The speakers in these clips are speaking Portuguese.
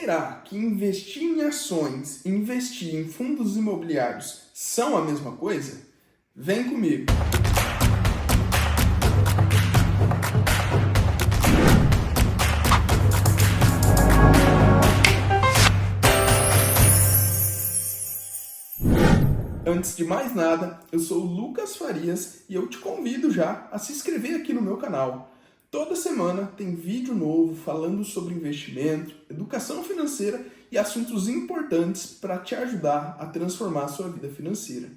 Será que investir em ações e investir em fundos imobiliários são a mesma coisa? Vem comigo! Antes de mais nada, eu sou o Lucas Farias e eu te convido já a se inscrever aqui no meu canal. Toda semana tem vídeo novo falando sobre investimento, educação financeira e assuntos importantes para te ajudar a transformar a sua vida financeira.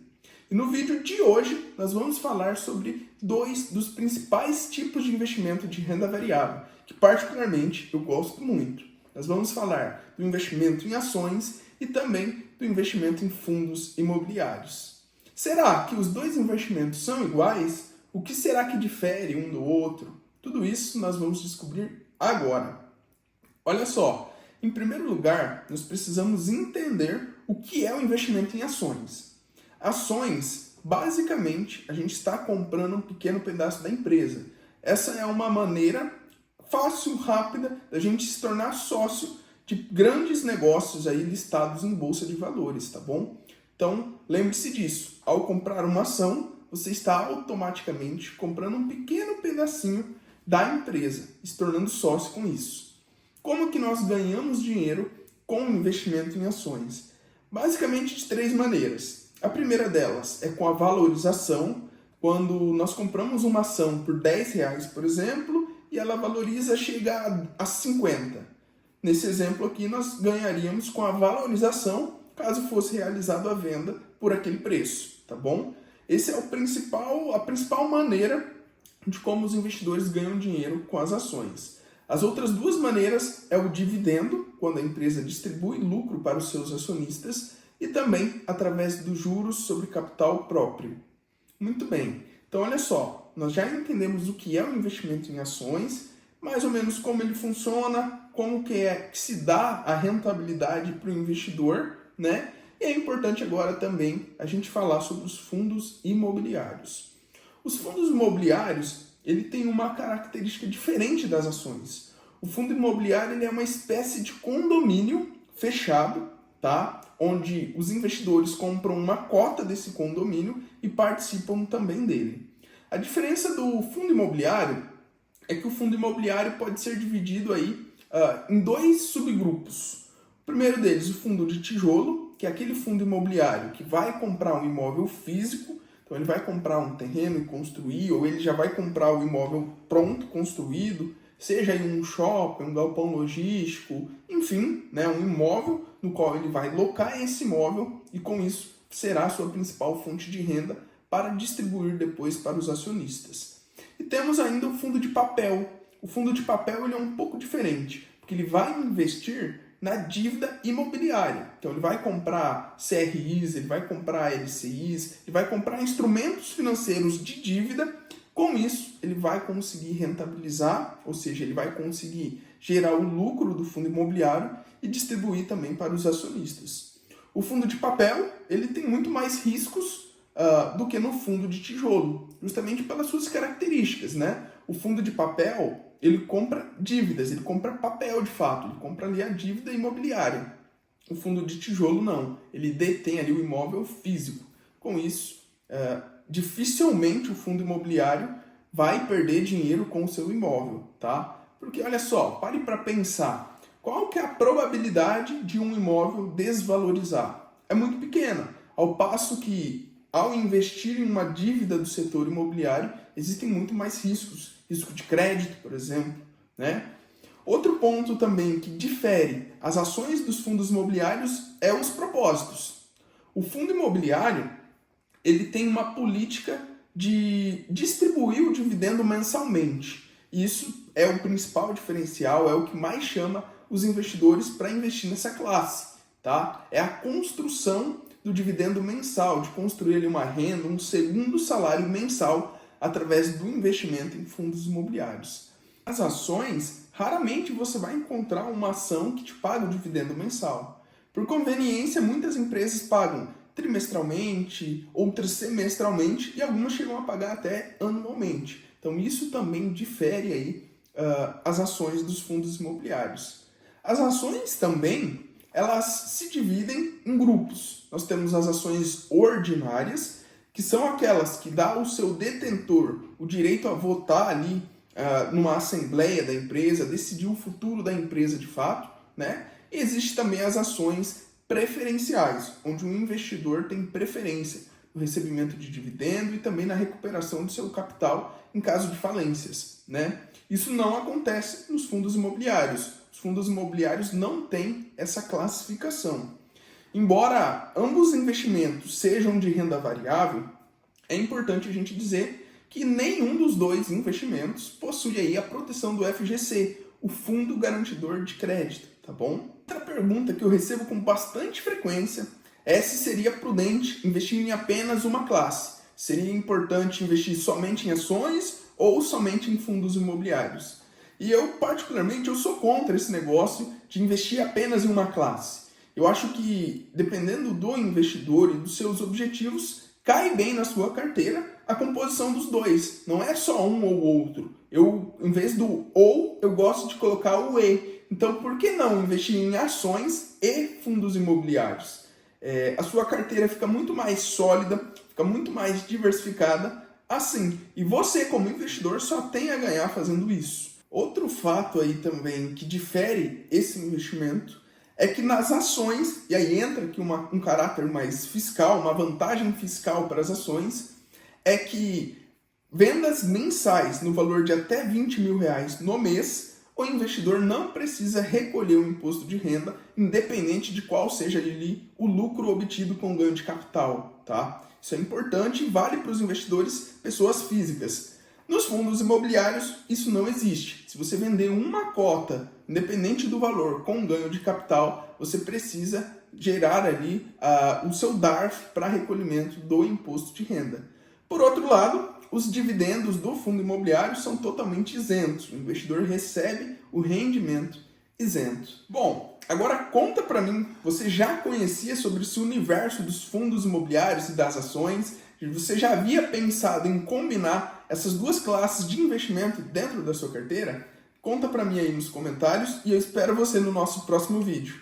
E no vídeo de hoje nós vamos falar sobre dois dos principais tipos de investimento de renda variável, que particularmente eu gosto muito. Nós vamos falar do investimento em ações e também do investimento em fundos imobiliários. Será que os dois investimentos são iguais? O que será que difere um do outro? Tudo isso nós vamos descobrir agora. Olha só, em primeiro lugar, nós precisamos entender o que é o investimento em ações. Ações, basicamente, a gente está comprando um pequeno pedaço da empresa. Essa é uma maneira fácil, rápida, da gente se tornar sócio de grandes negócios aí listados em bolsa de valores, tá bom? Então, lembre-se disso. Ao comprar uma ação, você está automaticamente comprando um pequeno pedacinho da empresa, se tornando sócio com isso. Como que nós ganhamos dinheiro com o investimento em ações? Basicamente de três maneiras. A primeira delas é com a valorização, quando nós compramos uma ação por R$10, por exemplo, e ela valoriza, chega a 50. Nesse exemplo aqui, nós ganharíamos com a valorização, caso fosse realizado a venda por aquele preço, tá bom? Essa é a principal maneira de como os investidores ganham dinheiro com as ações. As outras duas maneiras é o dividendo, quando a empresa distribui lucro para os seus acionistas, e também através dos juros sobre capital próprio. Muito bem, então olha só, nós já entendemos o que é o investimento em ações, mais ou menos como ele funciona, como que se dá a rentabilidade para o investidor, né? E é importante agora também a gente falar sobre os fundos imobiliários. Os fundos imobiliários, ele tem uma característica diferente das ações. O fundo imobiliário ele é uma espécie de condomínio fechado, tá? Onde os investidores compram uma cota desse condomínio e participam também dele. A diferença do fundo imobiliário é que o fundo imobiliário pode ser dividido aí, em dois subgrupos. O primeiro deles, o fundo de tijolo, que é aquele fundo imobiliário que vai comprar um imóvel físico. Então ele vai comprar um terreno e construir, ou ele já vai comprar o imóvel pronto, construído, seja em um shopping, um galpão logístico, enfim, né, um imóvel no qual ele vai locar esse imóvel e com isso será a sua principal fonte de renda para distribuir depois para os acionistas. E temos ainda o fundo de papel. O fundo de papel ele é um pouco diferente, porque ele vai investir na dívida imobiliária. Então ele vai comprar CRIs, ele vai comprar LCIs, ele vai comprar instrumentos financeiros de dívida. Com isso, ele vai conseguir rentabilizar, ou seja, ele vai conseguir gerar o lucro do fundo imobiliário e distribuir também para os acionistas. O fundo de papel, ele tem muito mais riscos do que no fundo de tijolo, justamente pelas suas características, né? O fundo de papel, ele compra dívidas, ele compra papel de fato, ele compra ali a dívida imobiliária. O fundo de tijolo não, ele detém ali o imóvel físico. Com isso, dificilmente o fundo imobiliário vai perder dinheiro com o seu imóvel, tá? Porque olha só, pare para pensar, qual que é a probabilidade de um imóvel desvalorizar? É muito pequena, ao passo que ao investir em uma dívida do setor imobiliário, existem muito mais riscos. Risco de crédito, por exemplo, né? Outro ponto também que difere as ações dos fundos imobiliários é os propósitos. O fundo imobiliário, ele tem uma política de distribuir o dividendo mensalmente. Isso é o principal diferencial, é o que mais chama os investidores para investir nessa classe, tá? É a construção do dividendo mensal, de construir ali uma renda, um segundo salário mensal através do investimento em fundos imobiliários. As ações, raramente você vai encontrar uma ação que te paga o dividendo mensal. Por conveniência, muitas empresas pagam trimestralmente, outras semestralmente e algumas chegam a pagar até anualmente. Então isso também difere aí, as ações dos fundos imobiliários. As ações também, elas se dividem em grupos. Nós temos as ações ordinárias, que são aquelas que dá ao seu detentor o direito a votar ali numa assembleia da empresa, decidir o futuro da empresa de fato, né? E existe também as ações preferenciais, onde o investidor tem preferência no recebimento de dividendo e também na recuperação do seu capital em caso de falências, né? Isso não acontece nos fundos imobiliários. Os fundos imobiliários não têm essa classificação. Embora ambos os investimentos sejam de renda variável, é importante a gente dizer que nenhum dos dois investimentos possui aí a proteção do FGC, o Fundo Garantidor de Crédito, tá bom? Outra pergunta que eu recebo com bastante frequência é se seria prudente investir em apenas uma classe. Seria importante investir somente em ações ou somente em fundos imobiliários? E eu, particularmente, eu sou contra esse negócio de investir apenas em uma classe. Eu acho que, dependendo do investidor e dos seus objetivos, cai bem na sua carteira a composição dos dois. Não é só um ou outro. Eu, em vez do ou, eu gosto de colocar o e. Então, por que não investir em ações e fundos imobiliários? A sua carteira fica muito mais sólida, fica muito mais diversificada assim. E você, como investidor, só tem a ganhar fazendo isso. Outro fato aí também que difere esse investimento é que nas ações, e aí entra aqui um caráter mais fiscal, uma vantagem fiscal para as ações, é que vendas mensais no valor de até R$20 mil no mês, o investidor não precisa recolher o imposto de renda, independente de qual seja ali o lucro obtido com ganho de capital, tá? Isso é importante e vale para os investidores, pessoas físicas. Nos fundos imobiliários, isso não existe. Se você vender uma cota, independente do valor, com ganho de capital, você precisa gerar ali o seu DARF para recolhimento do imposto de renda. Por outro lado, os dividendos do fundo imobiliário são totalmente isentos. O investidor recebe o rendimento isento. Bom, agora conta para mim, você já conhecia sobre esse universo dos fundos imobiliários e das ações? Você já havia pensado em combinar essas duas classes de investimento dentro da sua carteira? Conta para mim aí nos comentários e eu espero você no nosso próximo vídeo.